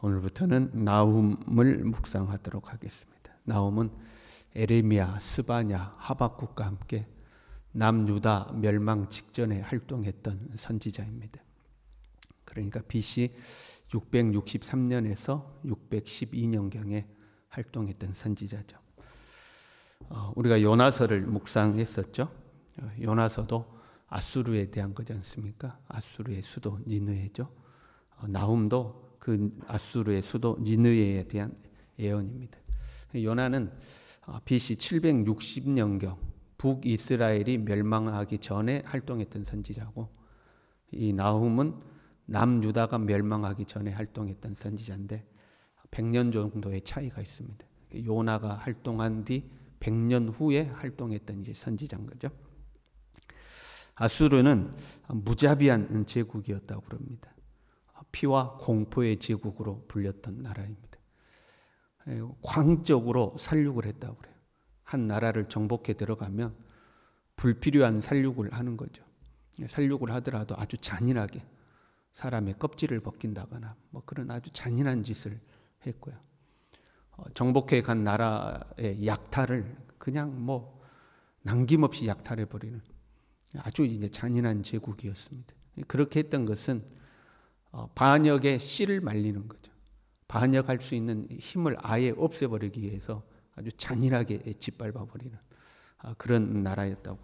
오늘부터는 나훔을 묵상하도록 하겠습니다. 나훔은 에레미야, 스바냐, 하박국과 함께 남유다 멸망 직전에 활동했던 선지자입니다. 그러니까 BC 663년에서 612년경에 활동했던 선지자죠. 우리가 요나서를 묵상했었죠. 요나서도 아수르에 대한 거지 않습니까? 아수르의 수도 니느웨죠. 나훔도 그 아수르의 수도 니느웨에 대한 예언입니다. 요나는 BC 760년경 북이스라엘이 멸망하기 전에 활동했던 선지자고, 이 나훔은 남유다가 멸망하기 전에 활동했던 선지자인데 100년 정도의 차이가 있습니다. 요나가 활동한 뒤 100년 후에 활동했던 이제 선지자인 거죠. 아수르는 무자비한 제국이었다고 그럽니다. 피와 공포의 제국으로 불렸던 나라입니다. 광적으로 살육을 했다고 그래요. 한 나라를 정복해 들어가면 불필요한 살육을 하는 거죠. 살육을 하더라도 아주 잔인하게 사람의 껍질을 벗긴다거나 뭐 그런 아주 잔인한 짓을 했고요. 정복해 간 나라의 약탈을 그냥 뭐 남김없이 약탈해 버리는 아주 이제 잔인한 제국이었습니다. 그렇게 했던 것은 반역의 씨를 말리는 거죠. 반역할 수 있는 힘을 아예 없애버리기 위해서 아주 잔인하게 짓밟아 버리는 그런 나라였다고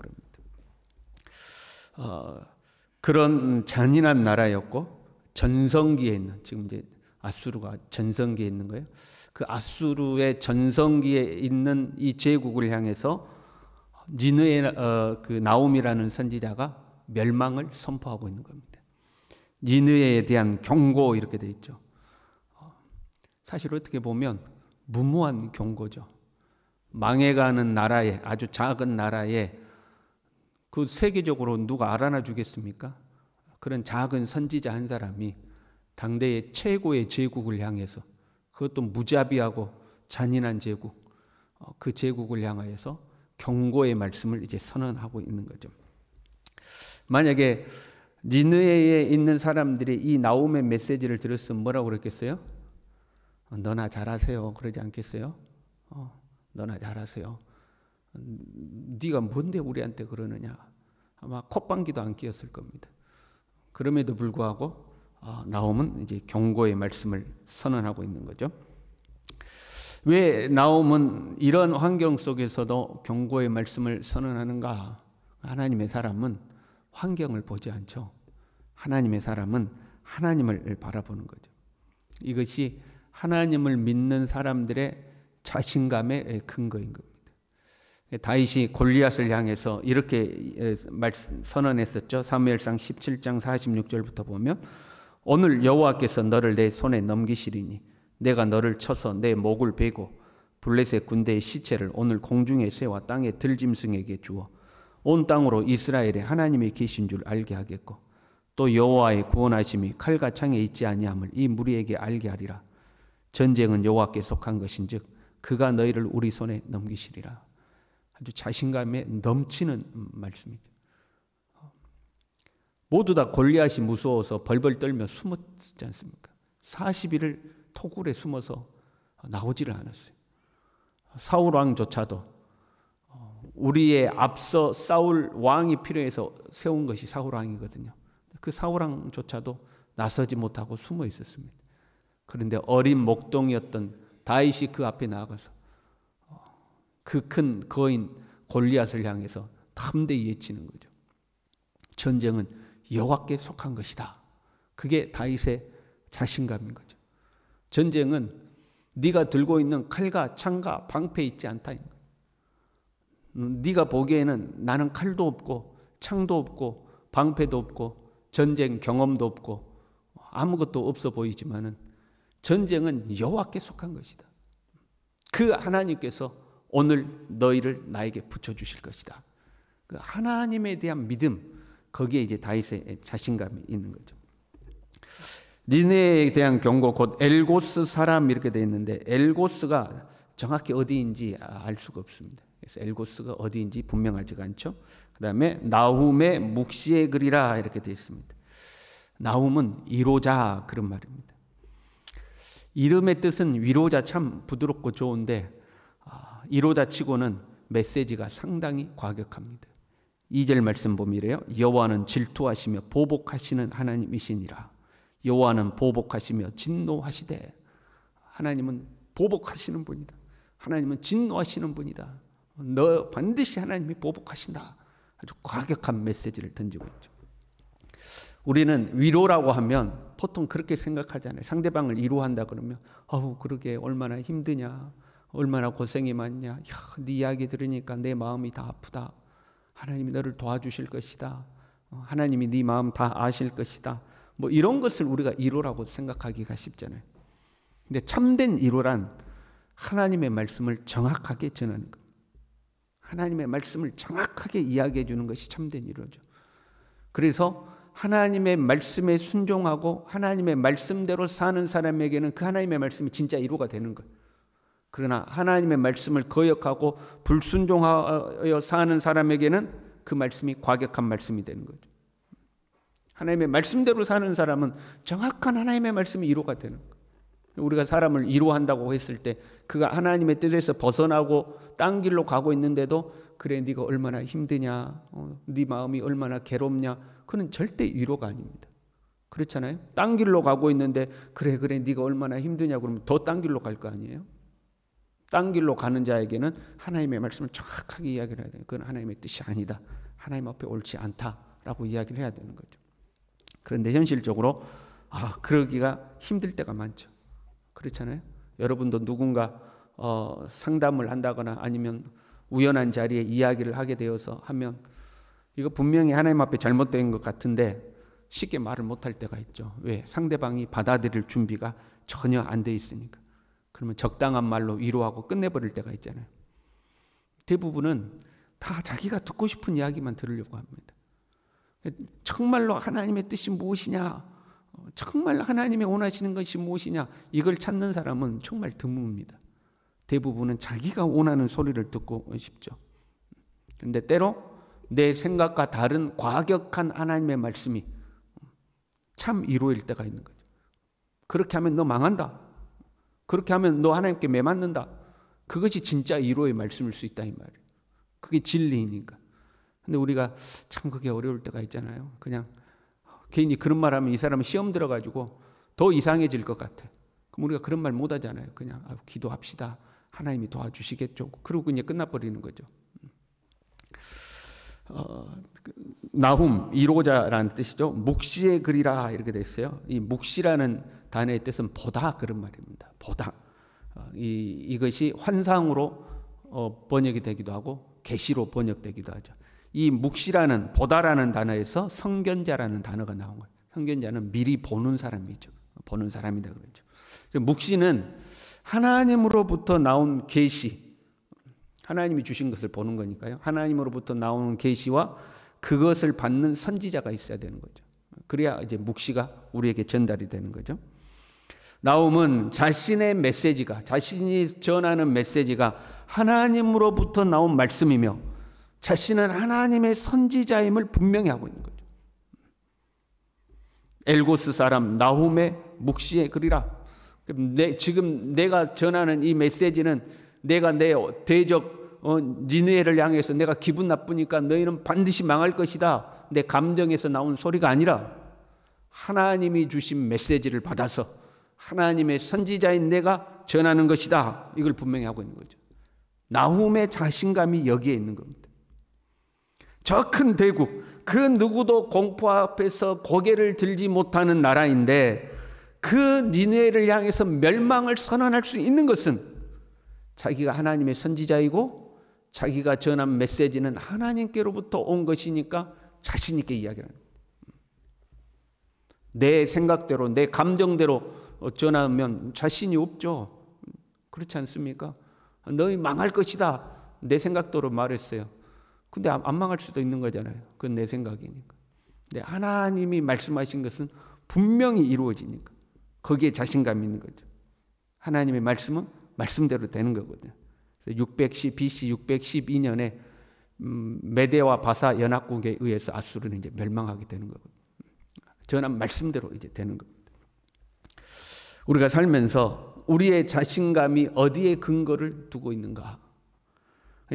합니다. 그런 잔인한 나라였고, 전성기에 있는, 지금 이제 아수르가 전성기에 있는 거예요. 그 아수르의 전성기에 있는 이 제국을 향해서 니느웨 그 나훔이라는 선지자가 멸망을 선포하고 있는 겁니다. 니느웨에 대한 경고 이렇게 돼 있죠. 사실 어떻게 보면 무모한 경고죠. 망해가는 나라에, 아주 작은 나라에 그 세계적으로 누가 알아나 주겠습니까? 그런 작은 선지자 한 사람이 당대의 최고의 제국을 향해서, 그것도 무자비하고 잔인한 제국, 그 제국을 향하여서 경고의 말씀을 이제 선언하고 있는 거죠. 만약에 니느웨에 있는 사람들이 이 나훔의 메시지를 들었으면 뭐라고 그랬겠어요? 너나 잘하세요. 그러지 않겠어요? 너나 잘하세요. 네가 뭔데 우리한테 그러느냐. 아마 콧방귀도 안 끼었을 겁니다. 그럼에도 불구하고 나훔은 이제 경고의 말씀을 선언하고 있는 거죠. 왜 나훔은 이런 환경 속에서도 경고의 말씀을 선언하는가? 하나님의 사람은 환경을 보지 않죠. 하나님의 사람은 하나님을 바라보는 거죠. 이것이 하나님을 믿는 사람들의 자신감의 근거인 겁니다. 다윗이 골리앗을 향해서 이렇게 선언했었죠. 사무엘상 17장 46절부터 보면, 오늘 여호와께서 너를 내 손에 넘기시리니 내가 너를 쳐서 내 목을 베고 블레셋 군대의 시체를 오늘 공중의 새와 땅의 들짐승에게 주어 온 땅으로 이스라엘에 하나님이 계신 줄 알게 하겠고, 또 여호와의 구원하심이 칼과 창에 있지 아니함을 이 무리에게 알게 하리라. 전쟁은 여호와께 속한 것인즉 그가 너희를 우리 손에 넘기시리라. 아주 자신감에 넘치는 말씀이죠. 모두 다 골리앗이 무서워서 벌벌 떨며 숨었지 않습니까? 40일을 토굴에 숨어서 나오지를 않았어요. 사울 왕조차도 우리의 앞서 싸울 왕이 필요해서 세운 것이 사울 왕이거든요. 그 사울 왕조차도 나서지 못하고 숨어 있었습니다. 그런데 어린 목동이었던 다윗이 그 앞에 나가서 그 큰 거인 골리앗을 향해서 담대히 외치는 거죠. 전쟁은 여호와께 속한 것이다. 그게 다윗의 자신감인 거죠. 전쟁은 네가 들고 있는 칼과 창과 방패 있지 않다. 네가 보기에는 나는 칼도 없고 창도 없고 방패도 없고 전쟁 경험도 없고 아무것도 없어 보이지만은 전쟁은 여호와께 속한 것이다. 그 하나님께서 오늘 너희를 나에게 붙여주실 것이다. 그 하나님에 대한 믿음, 거기에 이제 다윗의 자신감이 있는 거죠. 니느웨에 대한 경고, 곧 엘고스 사람 이렇게 되어 있는데, 엘고스가 정확히 어디인지 알 수가 없습니다. 그래서 엘고스가 어디인지 분명하지가 않죠. 그 다음에 나훔의 묵시의 글이라 이렇게 되어 있습니다. 나훔은 이로자 그런 말입니다. 이름의 뜻은 위로자, 참 부드럽고 좋은데 위로자 치고는 메시지가 상당히 과격합니다. 2절 말씀 보면 이래요. 여호와는 질투하시며 보복하시는 하나님이시니라. 여호와는 보복하시며 진노하시되. 하나님은 보복하시는 분이다. 하나님은 진노하시는 분이다. 너 반드시 하나님이 보복하신다. 아주 과격한 메시지를 던지고 있죠. 우리는 위로라고 하면 보통 그렇게 생각하잖아요. 상대방을 위로한다 그러면 그러게 얼마나 힘드냐, 얼마나 고생이 많냐, 야, 네 이야기 들으니까 내 마음이 다 아프다. 하나님이 너를 도와주실 것이다. 하나님이 네 마음 다 아실 것이다. 뭐 이런 것을 우리가 위로라고 생각하기가 쉽잖아요. 근데 참된 위로란 하나님의 말씀을 정확하게 전하는 것. 하나님의 말씀을 정확하게 이야기해 주는 것이 참된 위로죠. 그래서 하나님의 말씀에 순종하고 하나님의 말씀대로 사는 사람에게는 그 하나님의 말씀이 진짜 위로가 되는 거예요. 그러나 하나님의 말씀을 거역하고 불순종하여 사는 사람에게는 그 말씀이 과격한 말씀이 되는 거죠. 하나님의 말씀대로 사는 사람은 정확한 하나님의 말씀이 위로가 되는 거예요. 우리가 사람을 위로한다고 했을 때 그가 하나님의 뜻에서 벗어나고 딴 길로 가고 있는데도 그래 네가 얼마나 힘드냐, 네 마음이 얼마나 괴롭냐, 그는 절대 위로가 아닙니다. 그렇잖아요. 딴 길로 가고 있는데 그래 네가 얼마나 힘드냐 그러면 더 딴 길로 갈 거 아니에요. 딴 길로 가는 자에게는 하나님의 말씀을 정확하게 이야기를 해야 돼요. 그건 하나님의 뜻이 아니다. 하나님 앞에 옳지 않다라고 이야기를 해야 되는 거죠. 그런데 현실적으로 그러기가 힘들 때가 많죠. 그렇잖아요. 여러분도 누군가 상담을 한다거나 아니면 우연한 자리에 이야기를 하게 되어서 하면 이거 분명히 하나님 앞에 잘못된 것 같은데 쉽게 말을 못할 때가 있죠. 왜? 상대방이 받아들일 준비가 전혀 안 돼 있으니까. 그러면 적당한 말로 위로하고 끝내버릴 때가 있잖아요. 대부분은 다 자기가 듣고 싶은 이야기만 들으려고 합니다. 정말로 하나님의 뜻이 무엇이냐, 정말 하나님이 원하시는 것이 무엇이냐, 이걸 찾는 사람은 정말 드뭅니다. 대부분은 자기가 원하는 소리를 듣고 싶죠. 그런데 때로 내 생각과 다른 과격한 하나님의 말씀이 참 위로일 때가 있는 거죠. 그렇게 하면 너 망한다. 그렇게 하면 너 하나님께 매맞는다. 그것이 진짜 위로의 말씀일 수 있다 이 말이에요. 그게 진리이니까. 근데 우리가 참 그게 어려울 때가 있잖아요. 그냥 괜히 그런 말 하면 이 사람은 시험 들어가지고 더 이상해질 것 같아. 그럼 우리가 그런 말 못 하잖아요. 그냥 기도합시다. 하나님이 도와주시겠죠. 그러고 그냥 끝나버리는 거죠. 나훔, 위로자라는 뜻이죠. 묵시의 글이라 이렇게 됐어요. 이 묵시라는 단어의 뜻은 보다 그런 말입니다. 보다. 이것이 환상으로 번역이 되기도 하고 계시로 번역되기도 하죠. 이 묵시라는 보다라는 단어에서 성견자라는 단어가 나온 거예요. 성견자는 미리 보는 사람이죠. 보는 사람이다 그러죠. 묵시는 하나님으로부터 나온 계시, 하나님이 주신 것을 보는 거니까요. 하나님으로부터 나오는 계시와 그것을 받는 선지자가 있어야 되는 거죠. 그래야 이제 묵시가 우리에게 전달이 되는 거죠. 나훔은 자신의 메시지가, 자신이 전하는 메시지가 하나님으로부터 나온 말씀이며 자신은 하나님의 선지자임을 분명히 하고 있는 거죠. 엘고스 사람 나훔의 묵시의 글이라. 지금 내가 전하는 이 메시지는 내가 내 대적 니느웨를 향해서 내가 기분 나쁘니까 너희는 반드시 망할 것이다, 내 감정에서 나온 소리가 아니라 하나님이 주신 메시지를 받아서 하나님의 선지자인 내가 전하는 것이다, 이걸 분명히 하고 있는 거죠. 나훔의 자신감이 여기에 있는 겁니다. 저 큰 대국, 그 누구도 공포 앞에서 고개를 들지 못하는 나라인데 그 니느웨를 향해서 멸망을 선언할 수 있는 것은 자기가 하나님의 선지자이고 자기가 전한 메시지는 하나님께로부터 온 것이니까 자신 있게 이야기하는 거예요. 내 생각대로 내 감정대로 전하면 자신이 없죠. 그렇지 않습니까? 너희 망할 것이다, 내 생각대로 말했어요. 근데 안 망할 수도 있는 거잖아요. 그건 내 생각이니까. 근데 하나님이 말씀하신 것은 분명히 이루어지니까 거기에 자신감이 있는 거죠. 하나님의 말씀은 말씀대로 되는 거거든요. BC 612년에 메대와 바사 연합국에 의해서 아수르는 이제 멸망하게 되는 거거든요. 전한 말씀대로 이제 되는 겁니다. 우리가 살면서 우리의 자신감이 어디에 근거를 두고 있는가?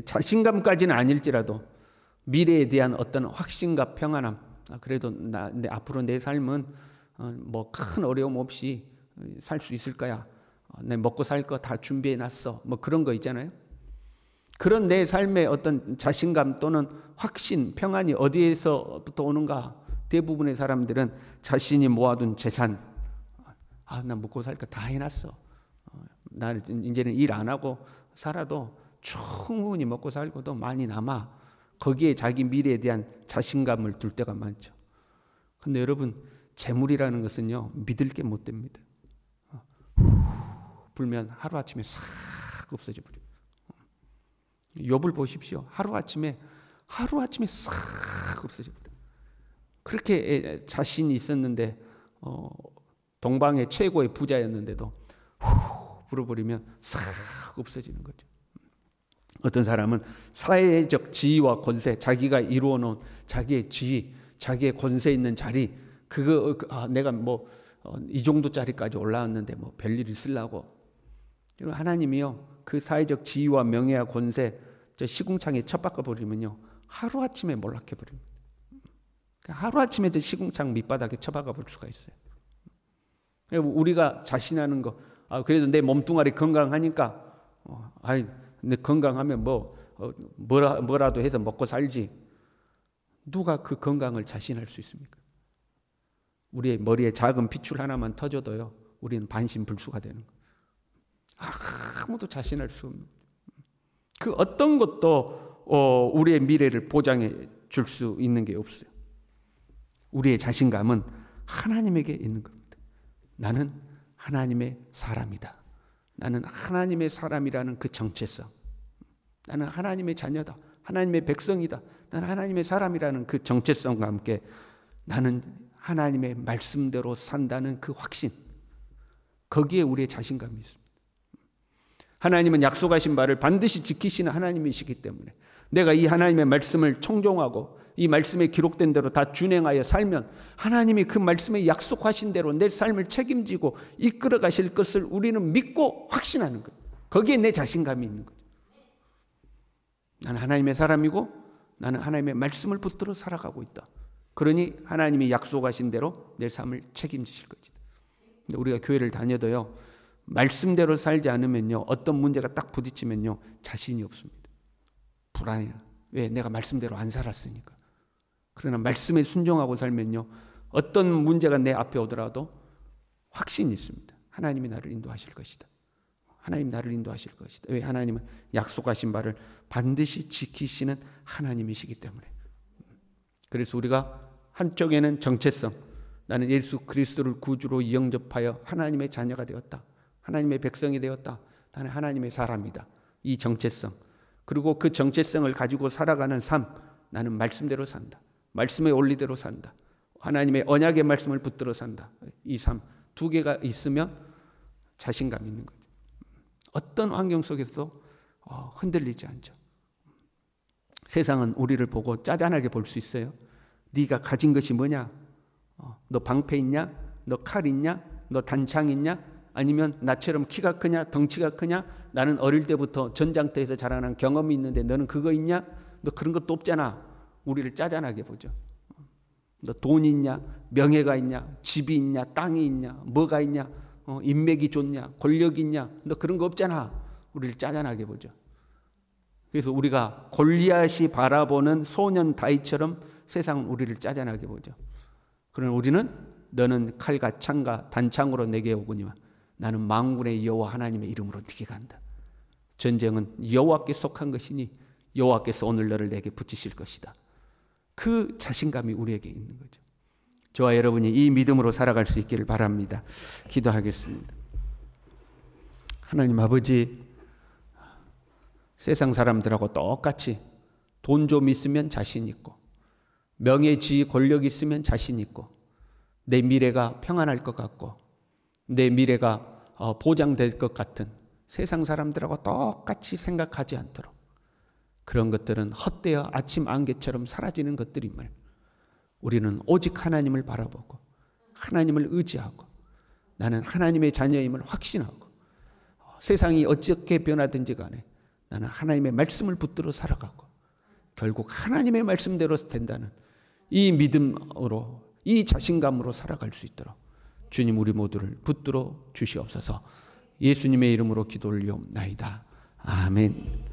자신감까지는 아닐지라도 미래에 대한 어떤 확신과 평안함, 그래도 앞으로 내 삶은 뭐 큰 어려움 없이 살 수 있을 거야. 내 먹고 살 거 다 준비해 놨어. 뭐 그런 거 있잖아요. 그런 내 삶의 어떤 자신감 또는 확신, 평안이 어디에서부터 오는가? 대부분의 사람들은 자신이 모아둔 재산, 나 먹고 살 거 다 해놨어. 나 이제는 일 안 하고 살아도 충분히 먹고 살고도 많이 남아. 거기에 자기 미래에 대한 자신감을 둘 때가 많죠. 근데 여러분, 재물이라는 것은요, 믿을 게 못 됩니다. 불면 하루아침에 싹 없어져 버려요. 욥을 보십시오. 하루아침에 싹 없어져 버려요. 그렇게 자신이 있었는데 동방의 최고의 부자였는데도 불어버리면 싹 없어지는 거죠. 어떤 사람은 사회적 지위와 권세, 자기가 이루어놓은 자기의 지위, 자기의 권세 있는 자리, 내가 뭐 이 정도짜리까지 올라왔는데 뭐 별일 있으려고. 하나님이요, 그 사회적 지위와 명예와 권세 저 시궁창에 쳐박아 버리면요, 하루아침에 몰락해 버립니다. 하루아침에 저 시궁창 밑바닥에 쳐박아 볼 수가 있어요. 우리가 자신하는 거, 그래도 내 몸뚱아리 건강하니까 내 건강하면 뭐라도 해서 먹고 살지. 누가 그 건강을 자신할 수 있습니까? 우리의 머리에 작은 핏줄 하나만 터져도요, 우리는 반신불수가 되는 거예요. 아무도 자신할 수 없는, 그 어떤 것도 우리의 미래를 보장해 줄 수 있는 게 없어요. 우리의 자신감은 하나님에게 있는 겁니다. 나는 하나님의 사람이다. 나는 하나님의 사람이라는 그 정체성, 나는 하나님의 자녀다, 하나님의 백성이다, 나는 하나님의 사람이라는 그 정체성과 함께 나는 하나님의 말씀대로 산다는 그 확신, 거기에 우리의 자신감이 있습니다. 하나님은 약속하신 바를 반드시 지키시는 하나님이시기 때문에 내가 이 하나님의 말씀을 청종하고 이 말씀에 기록된 대로 다 준행하여 살면 하나님이 그 말씀에 약속하신 대로 내 삶을 책임지고 이끌어 가실 것을 우리는 믿고 확신하는 거예요. 거기에 내 자신감이 있는 거예요. 나는 하나님의 사람이고 나는 하나님의 말씀을 붙들어 살아가고 있다. 그러니 하나님이 약속하신 대로 내 삶을 책임지실 것이다. 근데 우리가 교회를 다녀도요, 말씀대로 살지 않으면요, 어떤 문제가 딱 부딪히면요, 자신이 없습니다. 불안해요. 왜? 내가 말씀대로 안 살았으니까. 그러나 말씀에 순종하고 살면요, 어떤 문제가 내 앞에 오더라도 확신이 있습니다. 하나님이 나를 인도하실 것이다. 하나님 나를 인도하실 것이다. 왜? 하나님은 약속하신 바를 반드시 지키시는 하나님이시기 때문에. 그래서 우리가 한쪽에는 정체성, 나는 예수 그리스도를 구주로 영접하여 하나님의 자녀가 되었다, 하나님의 백성이 되었다, 나는 하나님의 사람이다, 이 정체성. 그리고 그 정체성을 가지고 살아가는 삶, 나는 말씀대로 산다, 말씀의 원리대로 산다, 하나님의 언약의 말씀을 붙들어 산다. 이 삶 두 개가 있으면 자신감 있는 거예요. 어떤 환경 속에서 흔들리지 않죠. 세상은 우리를 보고 짜잔하게 볼 수 있어요. 네가 가진 것이 뭐냐? 너 방패 있냐? 너 칼 있냐? 너 단창 있냐? 아니면 나처럼 키가 크냐? 덩치가 크냐? 나는 어릴 때부터 전장터에서 자라난 경험이 있는데 너는 그거 있냐? 너 그런 것도 없잖아. 우리를 짜잔하게 보죠. 너 돈이 있냐? 명예가 있냐? 집이 있냐? 땅이 있냐? 뭐가 있냐? 인맥이 좋냐? 권력이 있냐? 너 그런 거 없잖아. 우리를 짜잔하게 보죠. 그래서 우리가 골리앗이 바라보는 소년 다윗처럼 세상은 우리를 짜잔하게 보죠. 그러나 우리는 너는 칼과 창과 단창으로 내게 오거니와 나는 만군의 여호와 하나님의 이름으로 네게 간다. 전쟁은 여호와께 속한 것이니 여호와께서 오늘 너를 내게 붙이실 것이다. 그 자신감이 우리에게 있는 거죠. 저와 여러분이 이 믿음으로 살아갈 수 있기를 바랍니다. 기도하겠습니다. 하나님 아버지, 세상 사람들하고 똑같이 돈 좀 있으면 자신 있고 명예, 지위, 권력 있으면 자신 있고 내 미래가 평안할 것 같고 내 미래가 보장될 것 같은 세상 사람들하고 똑같이 생각하지 않도록, 그런 것들은 헛되어 아침 안개처럼 사라지는 것들임을 우리는 오직 하나님을 바라보고 하나님을 의지하고 나는 하나님의 자녀임을 확신하고 세상이 어떻게 변하든지 간에 나는 하나님의 말씀을 붙들어 살아가고 결국 하나님의 말씀대로 된다는 이 믿음으로, 이 자신감으로 살아갈 수 있도록 주님 우리 모두를 붙들어 주시옵소서. 예수님의 이름으로 기도 올리옵나이다. 아멘.